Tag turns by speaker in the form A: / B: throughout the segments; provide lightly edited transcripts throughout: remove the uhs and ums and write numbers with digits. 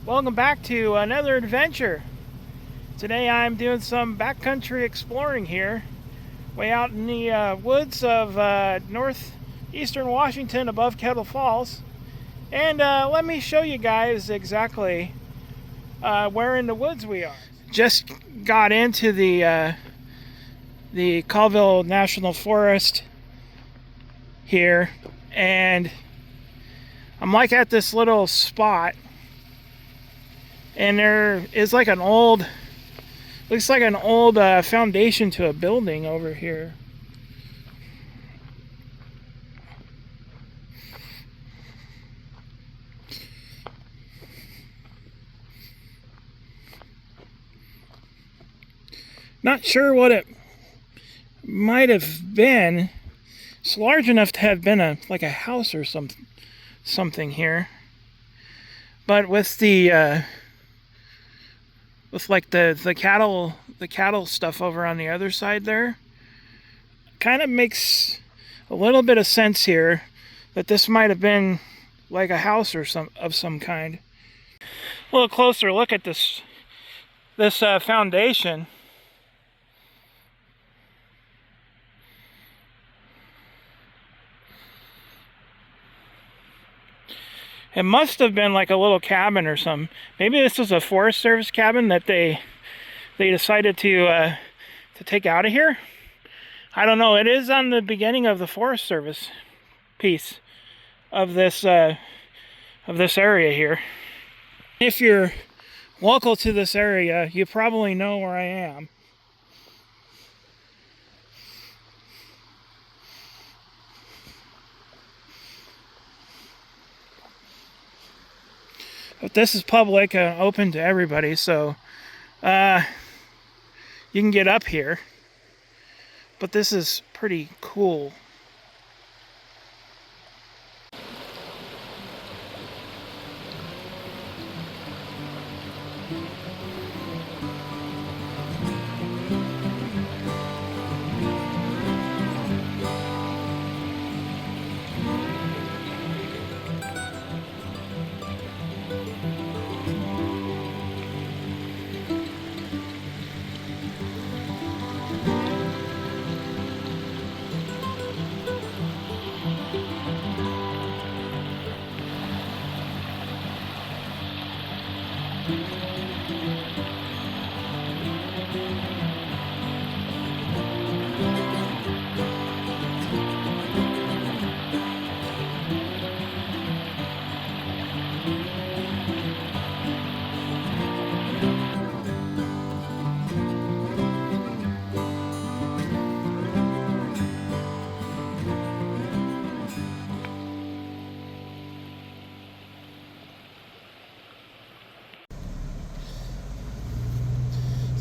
A: Welcome back to another adventure. Today I'm doing some backcountry exploring here, way out in the woods of northeastern Washington above Kettle Falls. And let me show you guys exactly where in the woods we are. Just got into the Colville National Forest here, and I'm like at this little spot. And there is like looks like an old foundation to a building over here. Not sure what it might have been. It's large enough to have been like a house or something here. But with the with like the cattle stuff over on the other side there, kind of makes a little bit of sense here that this might have been like a house or some kind. A little closer look at this foundation. It must have been like a little cabin or something. Maybe this was a Forest Service cabin that they decided to take out of here. I don't know. It is on the beginning of the Forest Service piece of this area here. If you're local to this area, you probably know where I am. But this is public, open to everybody, so you can get up here. But this is pretty cool.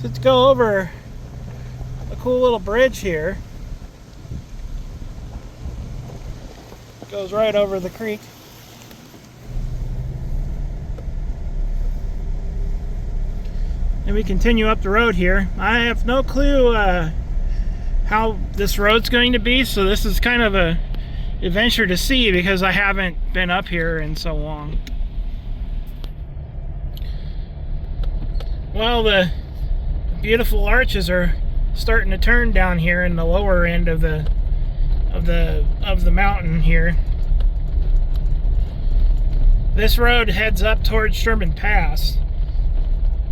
A: So let's go over a cool little bridge here. It goes right over the creek. And we continue up the road here. I have no clue how this road's going to be, so this is kind of a adventure to see because I haven't been up here in so long. Well, the beautiful arches are starting to turn down here in the lower end of the mountain here. This road heads up towards Sherman Pass.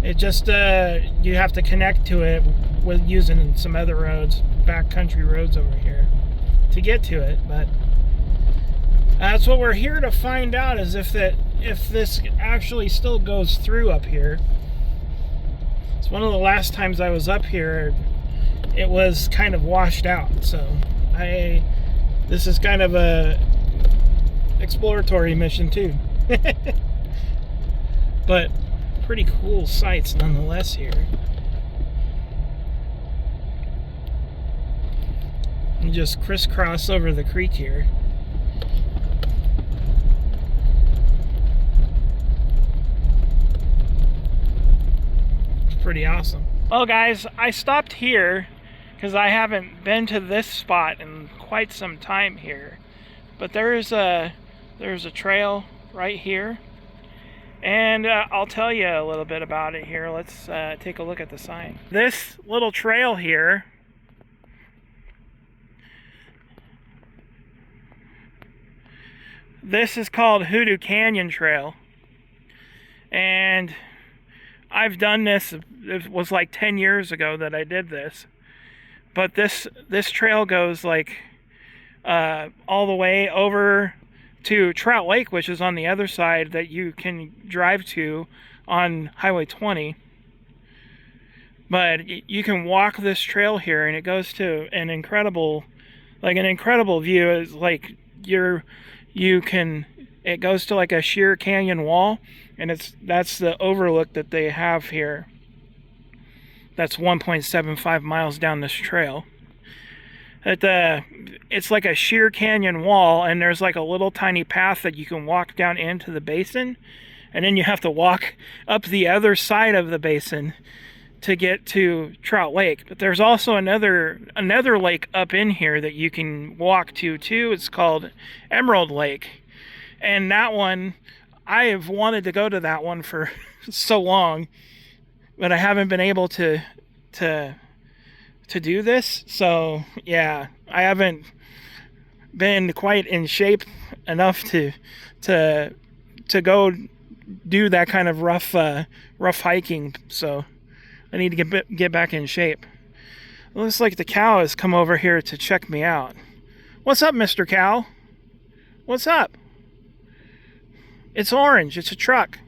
A: It just you have to connect to it with using some other roads, backcountry roads over here, to get to it. But that's what we're here to find out, is if this actually still goes through up here. It's one of the last times I was up here, it was kind of washed out. So this is kind of a exploratory mission too. But pretty cool sights nonetheless here. And just crisscross over the creek here. It's pretty awesome. Well guys, I stopped here because I haven't been to this spot in quite some time here. But there's a trail right here, And I'll tell you a little bit about it here. Let's take a look at the sign. This little trail here, this is called Hoodoo Canyon Trail. And I've done this, it was like 10 years ago that I did this. But this trail goes like all the way over to Trout Lake, which is on the other side that you can drive to on Highway 20. But you can walk this trail here, and it goes to an incredible view. It's like it goes to like a sheer canyon wall, and that's the overlook that they have here. That's 1.75 miles down this trail. It's like a sheer canyon wall, and there's like a little tiny path that you can walk down into the basin, and then you have to walk up the other side of the basin to get to Trout Lake. But there's also another lake up in here that you can walk to too. It's called Emerald Lake, and that one, I have wanted to go to that one for so long, but I haven't been able to do this. So yeah, I haven't been quite in shape enough to go do that kind of rough hiking. So I need to get back in shape. It looks like the cow has come over here to check me out. What's up, Mr. Cow? What's up? It's orange. It's a truck.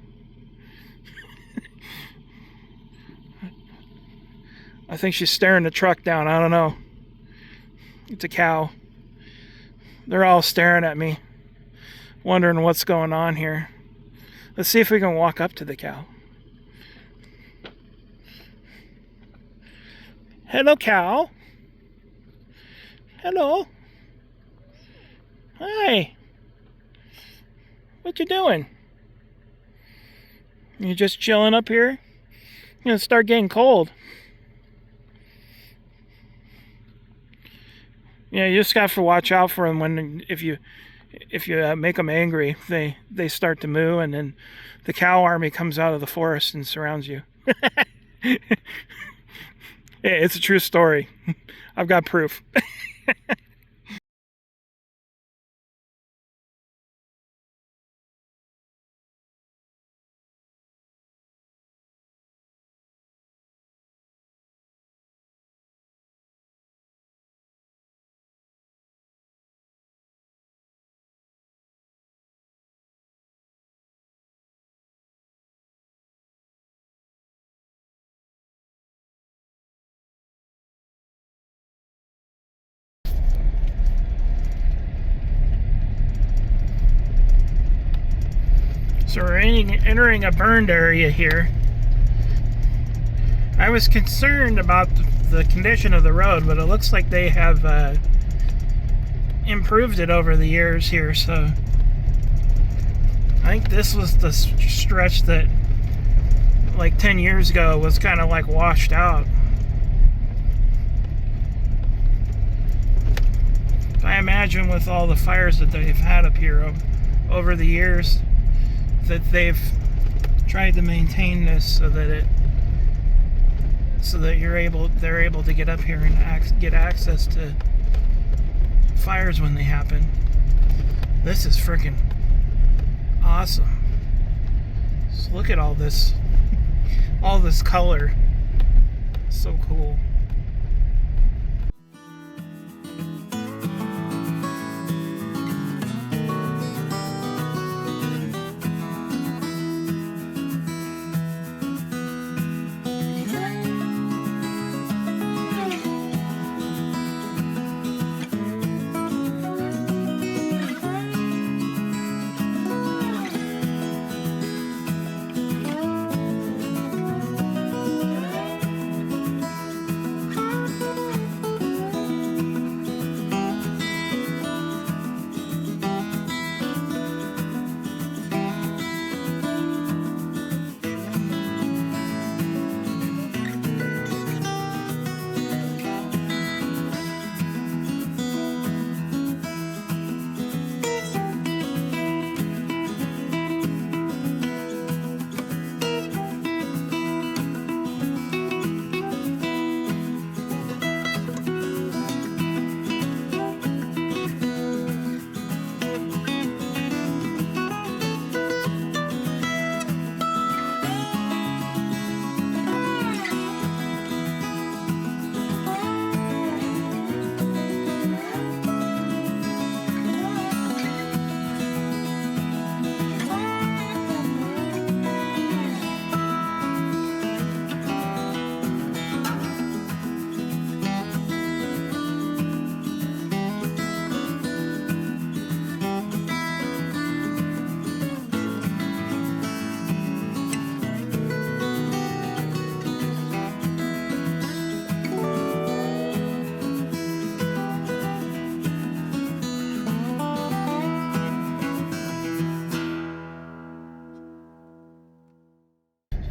A: I think she's staring the truck down. I don't know. It's a cow. They're all staring at me, wondering what's going on here. Let's see if we can walk up to the cow. Hello, cow. Hello. Hi. What you doing? You just chilling up here? It's gonna start getting cold. Yeah, you just have to watch out for them if you make them angry, they start to moo, and then the cow army comes out of the forest and surrounds you. Yeah, it's a true story. I've got proof. So we're entering a burned area here. I was concerned about the condition of the road, but it looks like they have improved it over the years here. So I think this was the stretch that like 10 years ago was kind of like washed out. I imagine with all the fires that they've had up here over the years, that they've tried to maintain this so that they're able to get up here and get access to fires when they happen. This is freaking awesome. Just look at all this color. So cool.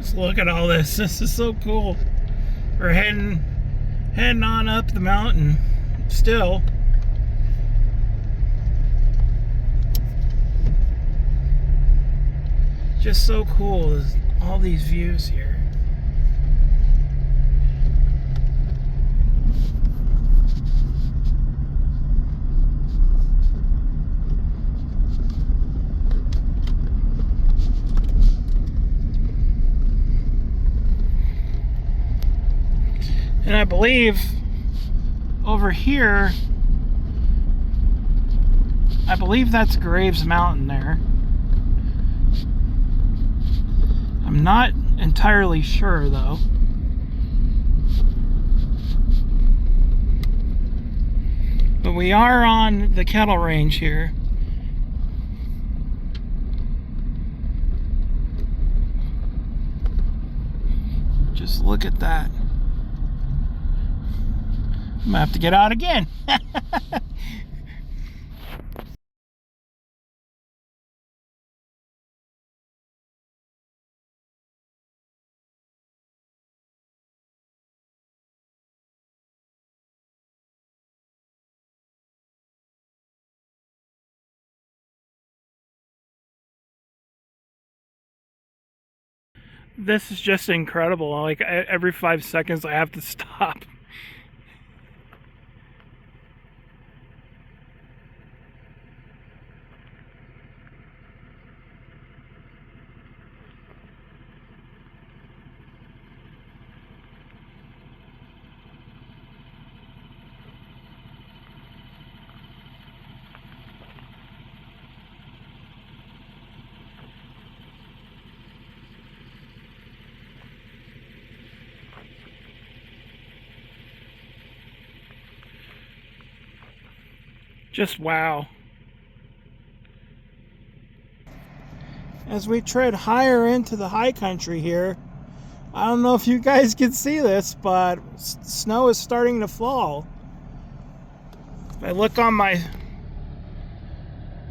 A: Just look at all this. This is so cool. We're heading on up the mountain still. Just so cool, all these views here. And I believe over here, I believe that's Graves Mountain there. I'm not entirely sure though. But we are on the cattle range here. Just look at that. I'm gonna have to get out again. This is just incredible. Like every 5 seconds I have to stop. Just wow. As we tread higher into the high country here, I don't know if you guys can see this, but snow is starting to fall. If I look on my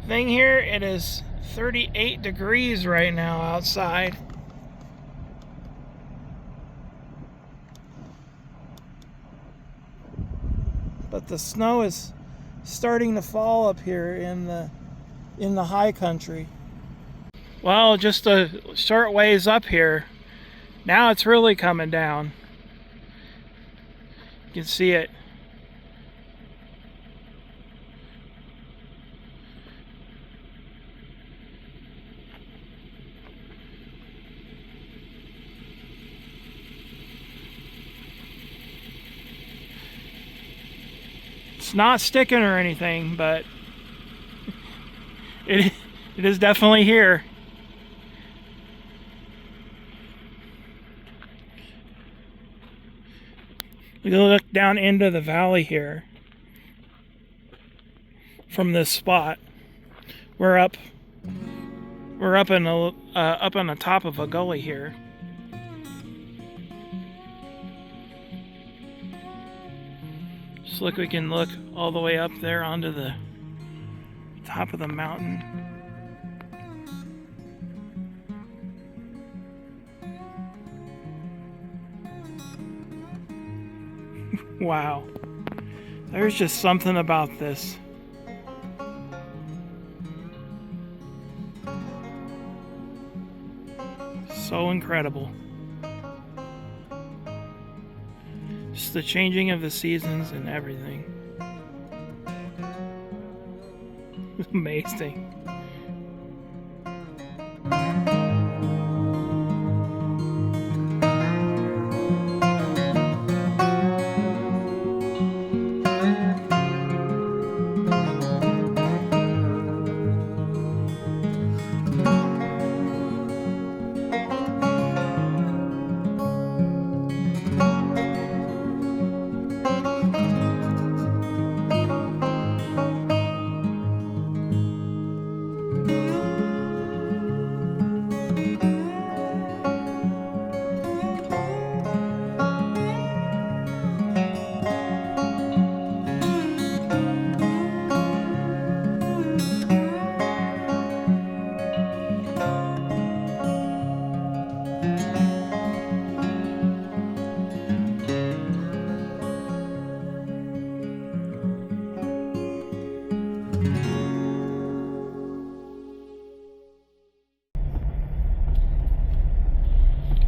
A: thing here, it is 38 degrees right now outside. But the snow is starting to fall up here in the high country. Well, just a short ways up here, now it's really coming down. You can see it. It's not sticking or anything, but it is definitely here. We look down into the valley here from this spot. We're up in up on the top of a gully here. Just look, we can look all the way up there onto the top of the mountain. Wow. There's just something about this. So incredible. Just the changing of the seasons and everything. Amazing.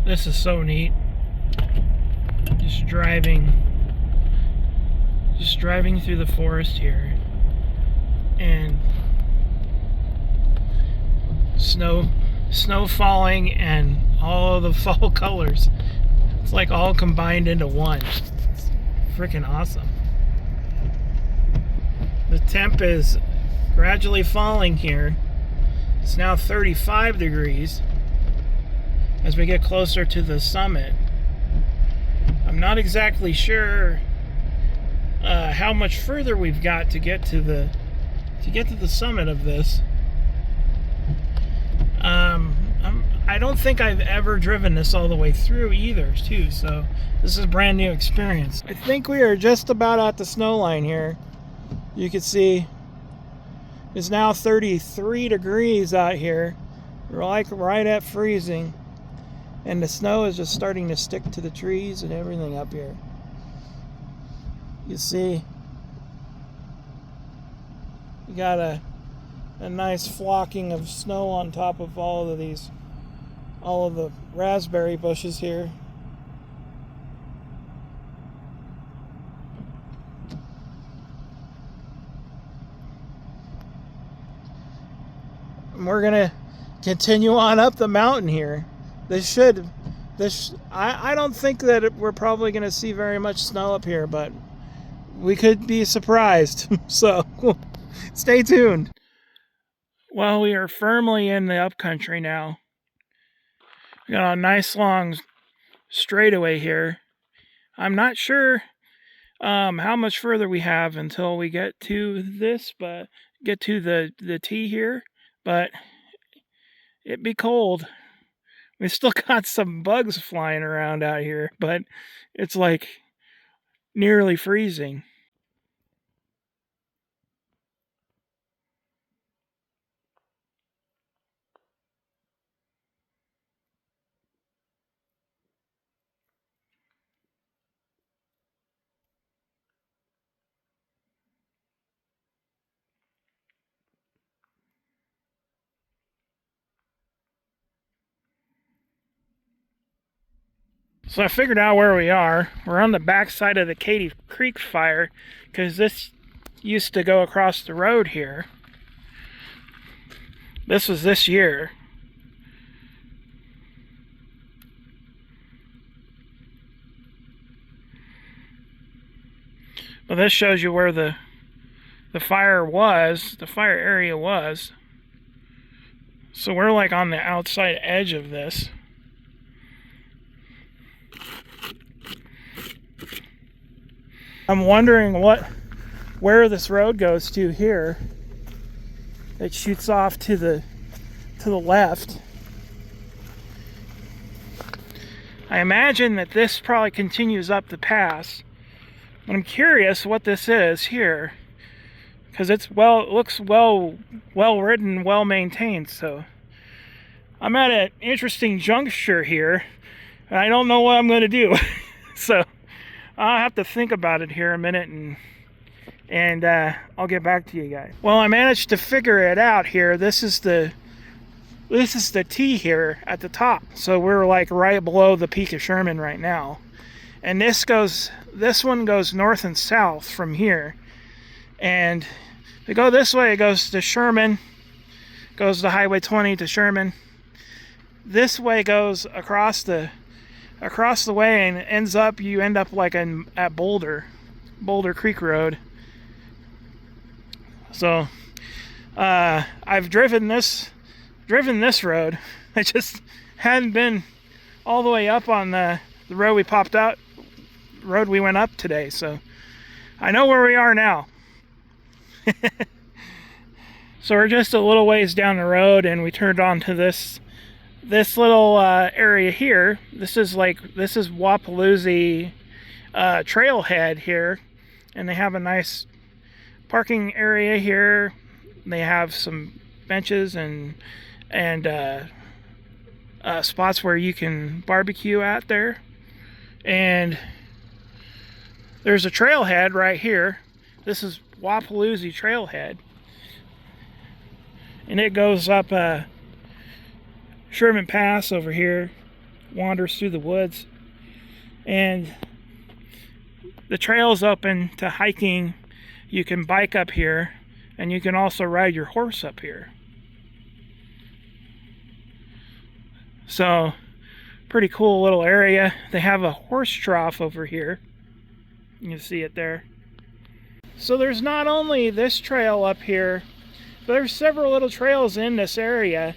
A: This is so neat. Just driving through the forest here, and snow falling and all the fall colors. It's like all combined into one. It's freaking awesome. The temp is gradually falling here. It's now 35 degrees as we get closer to the summit. I'm not exactly sure how much further we've got to get to the summit of this. I don't think I've ever driven this all the way through either, too, so this is a brand new experience. I think we are just about at the snow line here. You can see it's now 33 degrees out here. We're like right at freezing, and the snow is just starting to stick to the trees and everything up here. You see, you got a nice flocking of snow on top of all of the raspberry bushes here. And we're gonna continue on up the mountain here. I don't think that we're probably gonna see very much snow up here, but we could be surprised. So stay tuned. Well, we are firmly in the upcountry now. We got a nice long straightaway here. I'm not sure how much further we have until we get to this, but get to the T here. But it'd be cold. We still got some bugs flying around out here, but it's like nearly freezing. So I figured out where we are. We're on the backside of the Katy Creek fire, because this used to go across the road here. This was this year. Well, this shows you where the fire was, the fire area was. So we're like on the outside edge of this. I'm wondering where this road goes to here. It shoots off to the left. I imagine that this probably continues up the pass. I'm curious what this is here, because it looks well written, well maintained. So I'm at an interesting juncture here, and I don't know what I'm going to do. So I'll have to think about it here a minute, and I'll get back to you guys. Well, I managed to figure it out here. This is the T here at the top. So we're like right below the peak of Sherman right now. And this one goes north and south from here. And if we go this way, it goes to Sherman, goes to Highway 20 to Sherman. This way goes across the way and you end up like at Boulder Creek Road. So I've driven this road. I just hadn't been all the way up on the road we went up today, so I know where we are now. So we're just a little ways down the road, and we turned onto this little area here. This is Wapaloozie trailhead here, and they have a nice parking area here. They have some benches and spots where you can barbecue out there. And there's a trailhead right here. This is Wapaloozie trailhead, and it goes up Sherman Pass over here, wanders through the woods. And the trail's open to hiking. You can bike up here, and you can also ride your horse up here. So, pretty cool little area. They have a horse trough over here. You can see it there. So there's not only this trail up here, but there's several little trails in this area.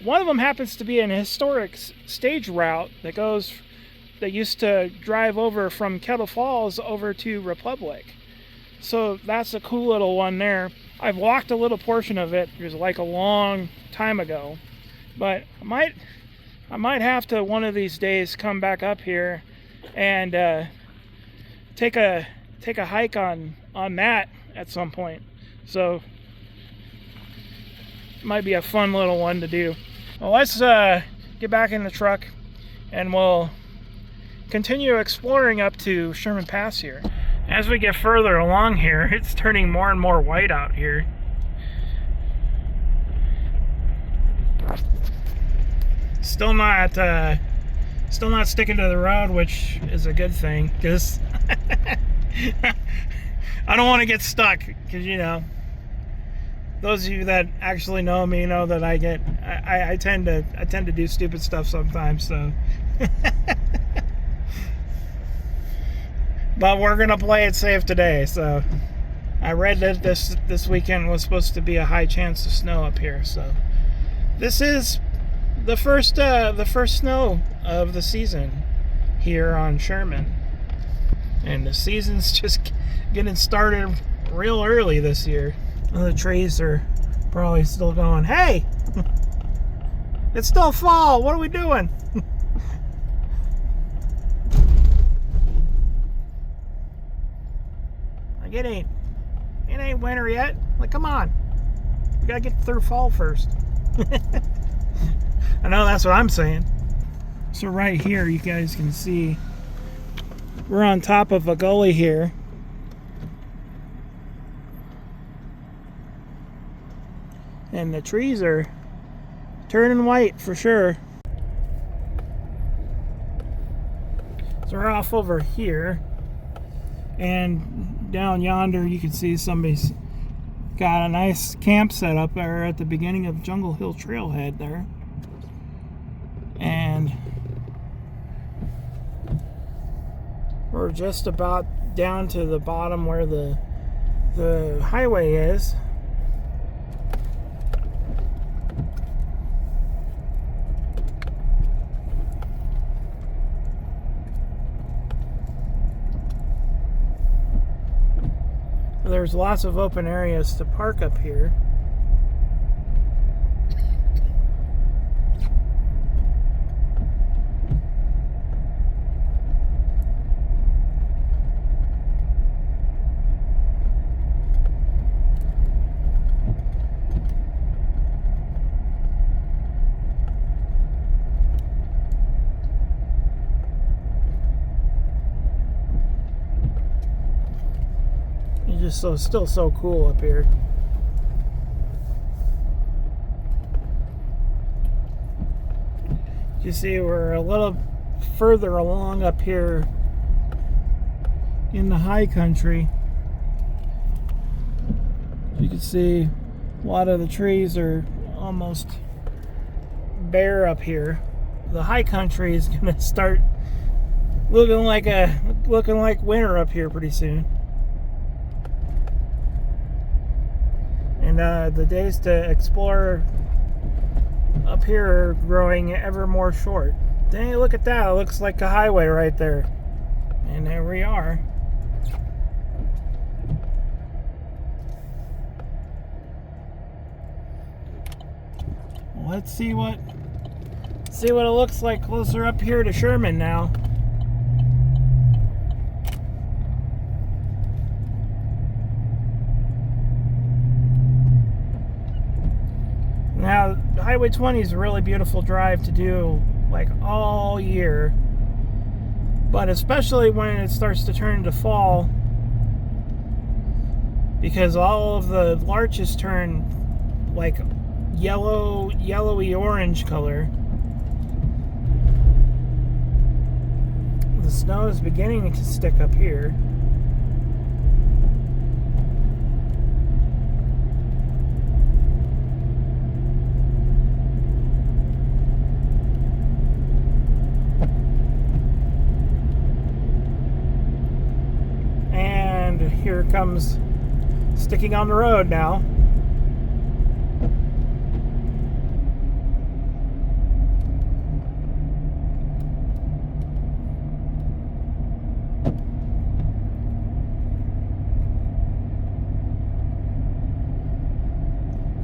A: One of them happens to be an historic stage route that used to drive over from Kettle Falls over to Republic. So that's a cool little one there. I've walked a little portion of it. It was like a long time ago, but I might have to one of these days come back up here and take a hike on that at some point. So it might be a fun little one to do. Well, let's get back in the truck and we'll continue exploring up to Sherman Pass here. As we get further along here, it's turning more and more white out here. Still not sticking to the road, which is a good thing, because I don't want to get stuck. Because, you know, those of you that actually know me know that I tend to do stupid stuff sometimes. So, but we're gonna play it safe today. So, I read that this weekend was supposed to be a high chance of snow up here. So, this is the first snow of the season here on Sherman, and the season's just getting started real early this year. Well, the trees are probably still going, hey, it's still fall, what are we doing? Like, it ain't winter yet. Like, come on, we gotta get through fall first. I know that's what I'm saying. So right here, you guys can see we're on top of a gully here. And the trees are turning white for sure. So we're off over here. And down yonder, you can see somebody's got a nice camp set up there at the beginning of Jungle Hill Trailhead there. And we're just about down to the bottom where the highway is. There's lots of open areas to park up here. It's just still so cool up here. You see, we're a little further along up here in the high country. You can see a lot of the trees are almost bare up here. The high country is going to start looking like winter up here pretty soon. And the days to explore up here are growing ever more short. Dang, look at that. It looks like a highway right there. And there we are. Let's see what it looks like closer up here to Sherman now. Now, Highway 20 is a really beautiful drive to do like all year, but especially when it starts to turn into fall, because all of the larches turn like yellowy orange color. The snow is beginning to stick up here. And here it comes, sticking on the road now.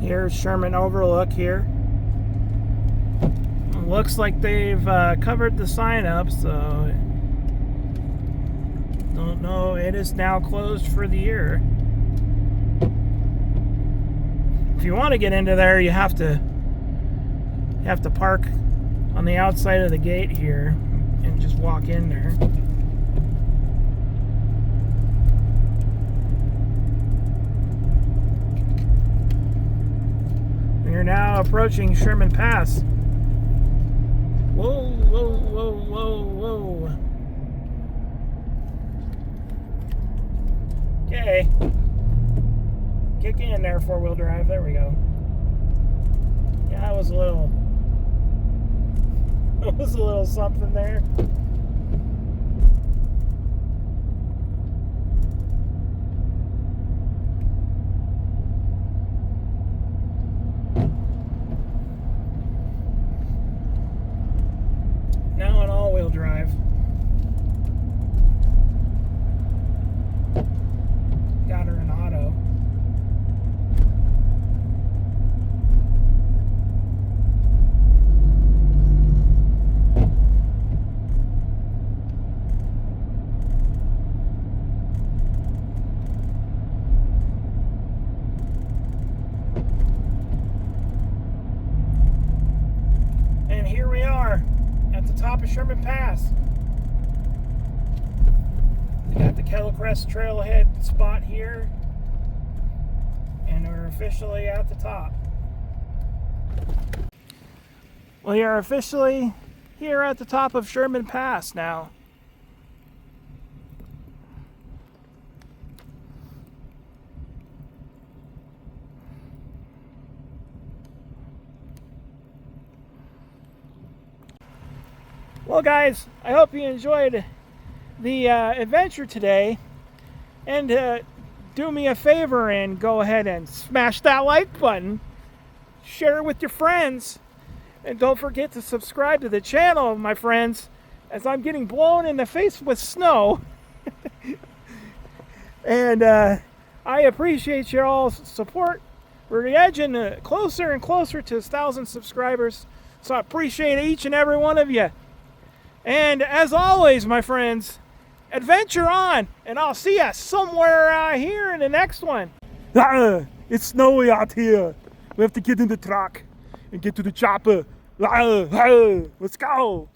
A: Here's Sherman Overlook here. Looks like they've covered the sign up, so don't know. It is now closed for the year. If you want to get into there, you have to park on the outside of the gate here and just walk in there. You're now approaching Sherman Pass. Whoa, whoa, whoa, whoa, whoa. Okay. Kick in there, four-wheel drive. There we go. Yeah, that was a little something there. Now an all-wheel drive. Got her in auto. And here we are at the top of Sherman Pass. We got the Kettle Crest Trailhead spot here, and we're officially at the top. We are officially here at the top of Sherman Pass now. Well, guys, I hope you enjoyed the adventure today, and do me a favor and go ahead and smash that like button, share it with your friends, and don't forget to subscribe to the channel, my friends, as I'm getting blown in the face with snow. And I appreciate your all's support. We're edging closer and closer to 1,000 subscribers, so I appreciate each and every one of you. And as always, my friends, adventure on, and I'll see you somewhere here in the next one. It's snowy out here. We have to get in the truck and get to the chopper. Let's go.